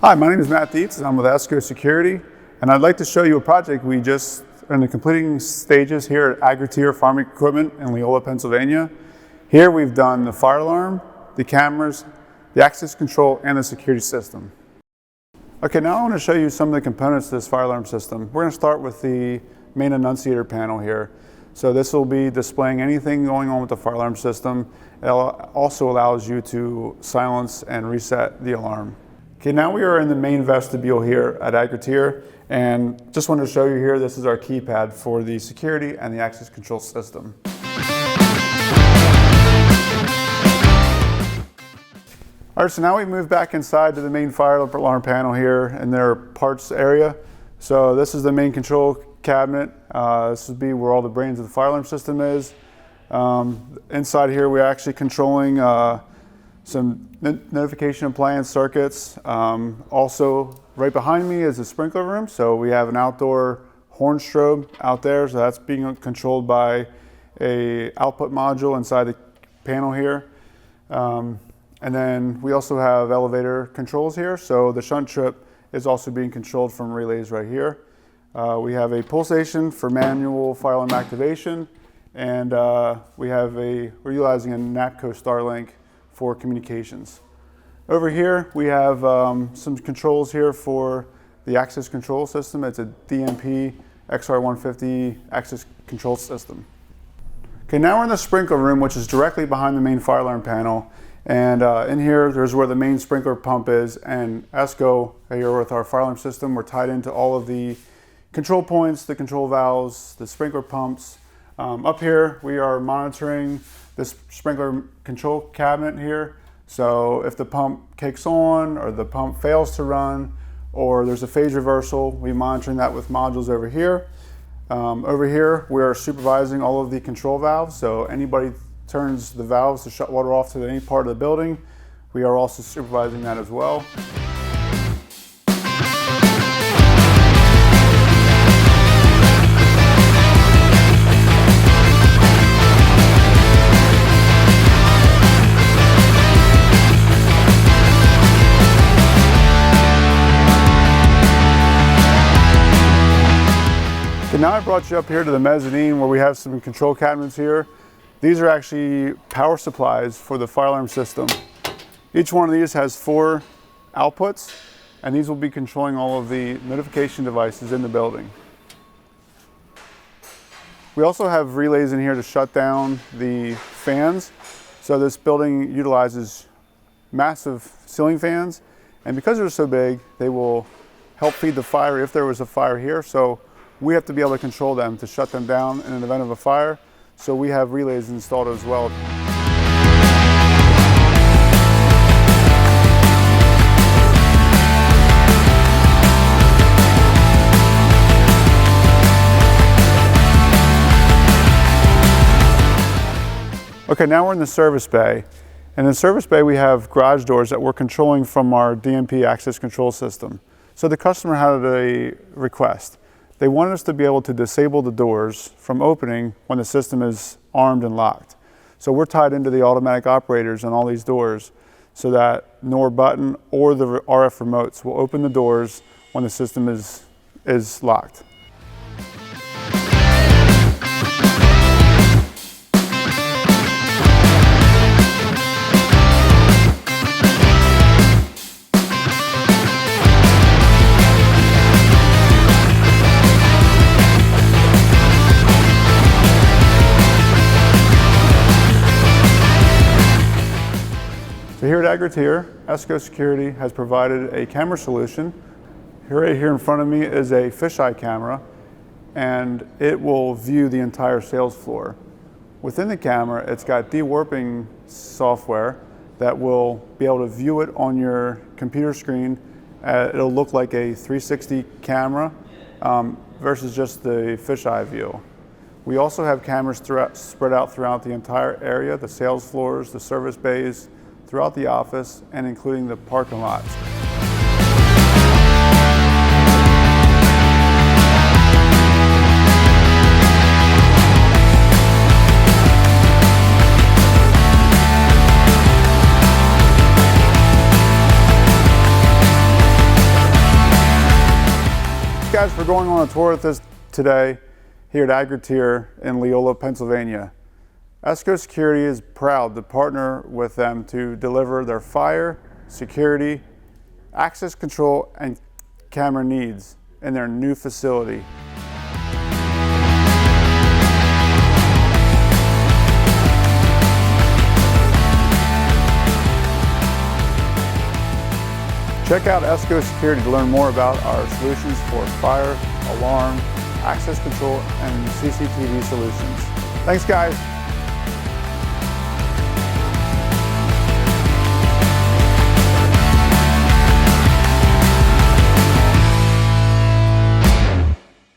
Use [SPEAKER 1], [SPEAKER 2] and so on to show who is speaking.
[SPEAKER 1] Hi, my name is Matt Dietz and I'm with ESCO Security, and I'd like to show you a project we just are in the completing stages here at Agri-Tier Farming Equipment in Leola, Pennsylvania. Here we've done the fire alarm, the cameras, the access control, and the security system. Okay, now I want to show you some of the components of this fire alarm system. We're going to start with the main annunciator panel here. So this will be displaying anything going on with the fire alarm system. It also allows you to silence and reset the alarm. Okay, now we are in the main vestibule here at Agri-Tier, and just wanted to show you here, this is our keypad for the security and the access control system. All right, so now we move back inside to the main fire alarm panel here in their parts area. So this is the main control cabinet. This would be where all the brains of the fire alarm system is. Inside here, we're actually controlling some notification appliance circuits. Also, right behind me is a sprinkler room. So we have an outdoor horn strobe out there. So that's being controlled by a output module inside the panel here. And then we also have elevator controls here. So the shunt trip is also being controlled from relays right here. We have a pull station for manual fire alarm activation. And we're utilizing a NAPCO Starlink for communications. Over here, we have some controls here for the access control system. It's a DMP XR150 access control system. Okay, now we're in the sprinkler room, which is directly behind the main fire alarm panel. And in here, there's where the main sprinkler pump is. And ESCO, here with our fire alarm system, we're tied into all of the control points, the control valves, the sprinkler pumps. Up here, we are monitoring this sprinkler control cabinet here. So if the pump kicks on or the pump fails to run or there's a phase reversal, we're monitoring that with modules over here. Over here, we are supervising all of the control valves. So anybody turns the valves to shut water off to any part of the building, we are also supervising that as well. Now I brought you up here to the mezzanine where we have some control cabinets here. These are actually power supplies for the fire alarm system. Each one of these has 4 outputs, and these will be controlling all of the notification devices in the building. We also have relays in here to shut down the fans. So this building utilizes massive ceiling fans, and because they're so big, they will help feed the fire if there was a fire here. So we have to be able to control them to shut them down in an event of a fire. So we have relays installed as well. Okay, now we're in the service bay. And in the service bay, we have garage doors that we're controlling from our DMP access control system. So the customer had a request. They wanted us to be able to disable the doors from opening when the system is armed and locked. So we're tied into the automatic operators on all these doors so that NOR button or the RF remotes will open the doors when the system is locked. So here at Agri-Tier, ESCO Security has provided a camera solution. Right here in front of me is a fisheye camera, and it will view the entire sales floor. Within the camera, it's got dewarping software that will be able to view it on your computer screen. It'll look like a 360 camera versus just the fisheye view. We also have cameras spread out throughout the entire area, the sales floors, the service bays, throughout the office, and including the parking lots. guys for going on a tour with us today here at Agritier in Leola, Pennsylvania. ESCO Security is proud to partner with them to deliver their fire, security, access control, and camera needs in their new facility. Check out ESCO Security to learn more about our solutions for fire, alarm, access control, and CCTV solutions. Thanks, guys.